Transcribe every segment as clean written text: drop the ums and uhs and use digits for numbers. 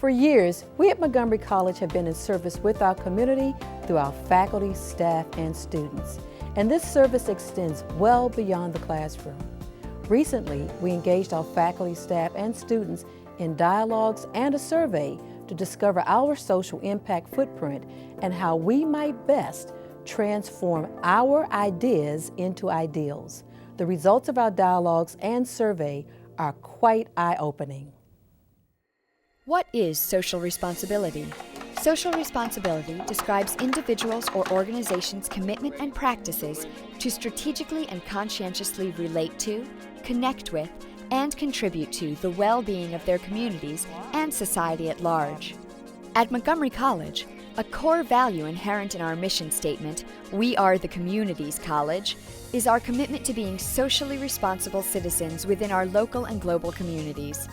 For years, we at Montgomery College have been in service with our community through our faculty, staff, and students. And this service extends well beyond the classroom. Recently, we engaged our faculty, staff, and students in dialogues and a survey to discover our social impact footprint and how we might best transform our ideas into ideals. The results of our dialogues and survey are quite eye-opening. What is social responsibility? Social responsibility describes individuals' or organizations' commitment and practices to strategically and conscientiously relate to, connect with, and contribute to the well-being of their communities and society at large. At Montgomery College, a core value inherent in our mission statement, "We are the community's college," is our commitment to being socially responsible citizens within our local and global communities.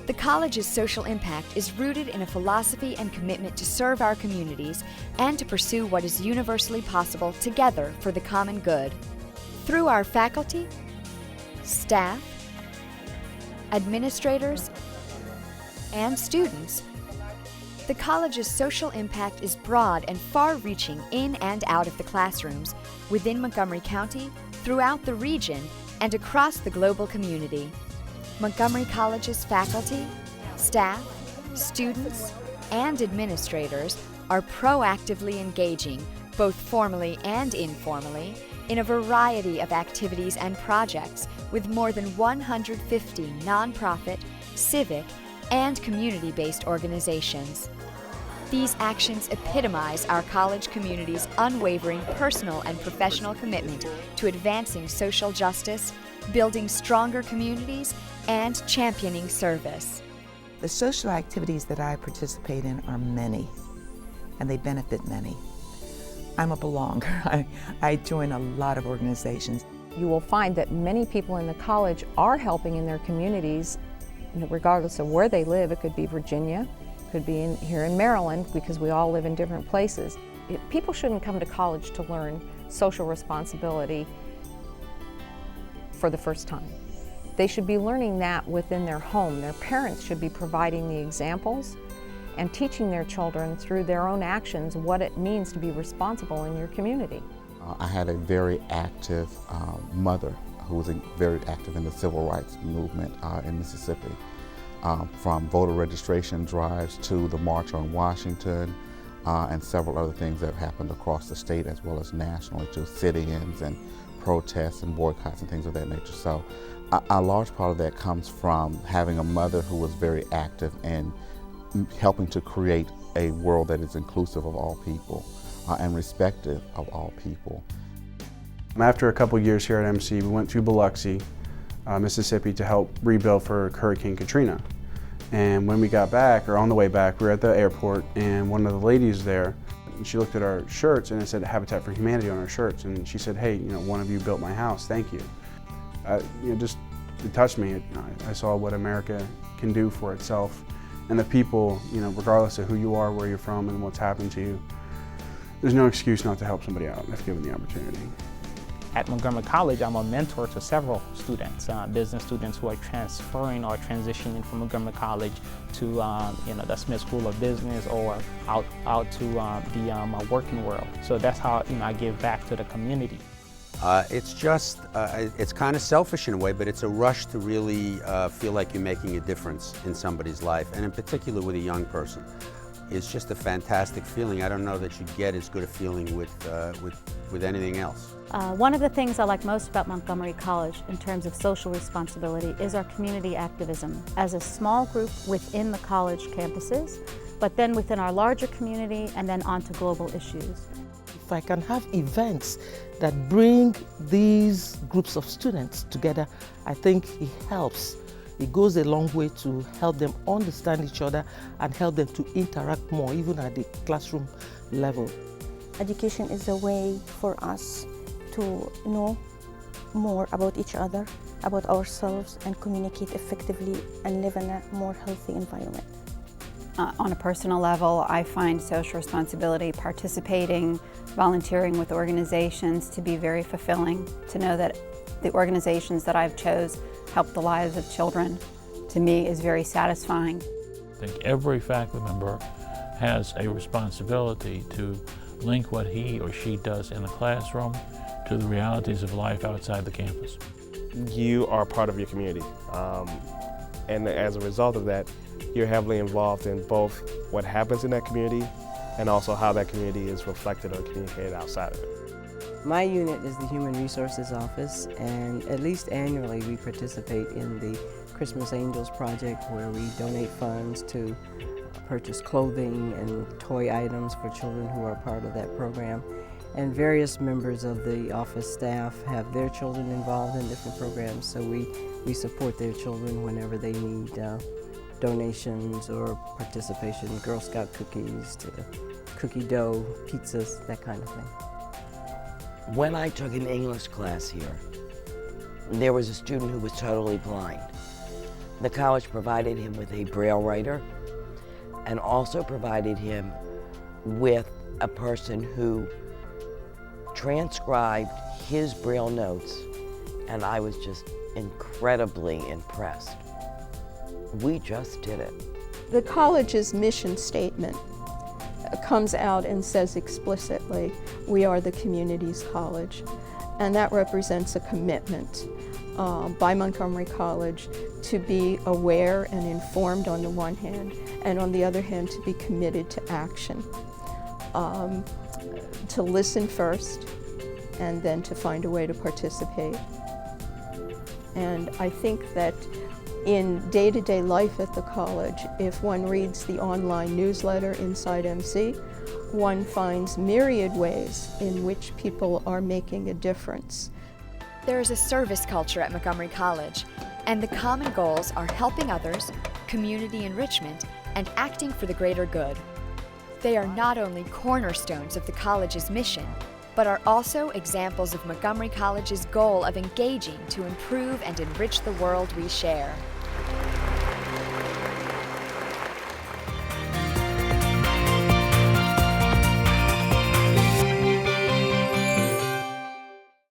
The college's social impact is rooted in a philosophy and commitment to serve our communities and to pursue what is universally possible together for the common good. Through our faculty, staff, administrators, and students, the college's social impact is broad and far-reaching in and out of the classrooms, within Montgomery County, throughout the region, and across the global community. Montgomery College's faculty, staff, students, and administrators are proactively engaging, both formally and informally, in a variety of activities and projects with more than 150 nonprofit, civic, and community-based organizations. These actions epitomize our college community's unwavering personal and professional commitment to advancing social justice, building stronger communities, and championing service. The social activities that I participate in are many, and they benefit many. I'm a belonger. I join a lot of organizations. You will find that many people in the college are helping in their communities, regardless of where they live. It could be Virginia, it could be here in Maryland, because we all live in different places. People shouldn't come to college to learn social responsibility for the first time. They should be learning that within their home. Their parents should be providing the examples and teaching their children through their own actions what it means to be responsible in your community. I had a very active mother who was very active in the civil rights movement in Mississippi, from voter registration drives to the March on Washington and several other things that happened across the state as well as nationally, to sit-ins and protests and boycotts and things of that nature. So a large part of that comes from having a mother who was very active in helping to create a world that is inclusive of all people and respective of all people. After a couple years here at MC, we went to Biloxi, Mississippi to help rebuild for Hurricane Katrina. And when we got back, or on the way back, we were at the airport, and one of the ladies there, she looked at our shirts and it said Habitat for Humanity on our shirts, and she said, "Hey, one of you built my house, thank you." Just it touched me. I saw what America can do for itself, and the people, regardless of who you are, where you're from, and what's happened to you, there's no excuse not to help somebody out if given the opportunity. At Montgomery College, I'm a mentor to several students, business students who are transferring or transitioning from Montgomery College to the Smith School of Business or out to the working world. So that's how I give back to the community. It's kind of selfish in a way, but it's a rush to really feel like you're making a difference in somebody's life, and in particular with a young person. It's just a fantastic feeling. I don't know that you get as good a feeling with anything else. One of the things I like most about Montgomery College in terms of social responsibility is our community activism as a small group within the college campuses, but then within our larger community and then onto global issues. If I can have events that bring these groups of students together, I think it helps. It goes a long way to help them understand each other and help them to interact more, even at the classroom level. Education is a way for us to know more about each other, about ourselves, and communicate effectively and live in a more healthy environment. On a personal level, I find social responsibility, participating, volunteering with organizations to be very fulfilling. To know that the organizations that I've chose help the lives of children, to me, is very satisfying. I think every faculty member has a responsibility to link what he or she does in the classroom to the realities of life outside the campus. You are part of your community, and as a result of that, you're heavily involved in both what happens in that community and also how that community is reflected or communicated outside of it. My unit is the Human Resources Office, and at least annually we participate in the Christmas Angels Project, where we donate funds to purchase clothing and toy items for children who are part of that program. And various members of the office staff have their children involved in different programs, so we support their children whenever they need donations or participation, Girl Scout cookies to cookie dough, pizzas, that kind of thing. When I took an English class here, there was a student who was totally blind. The college provided him with a Braille writer and also provided him with a person who transcribed his Braille notes, and I was just incredibly impressed. We just did it. The college's mission statement comes out and says explicitly, we are the community's college, and that represents a commitment by Montgomery College to be aware and informed on the one hand, and on the other hand to be committed to action. To listen first, and then to find a way to participate. And I think that in day-to-day life at the college, if one reads the online newsletter Inside MC, one finds myriad ways in which people are making a difference. There is a service culture at Montgomery College, and the common goals are helping others, community enrichment, and acting for the greater good. They are not only cornerstones of the college's mission, but are also examples of Montgomery College's goal of engaging to improve and enrich the world we share.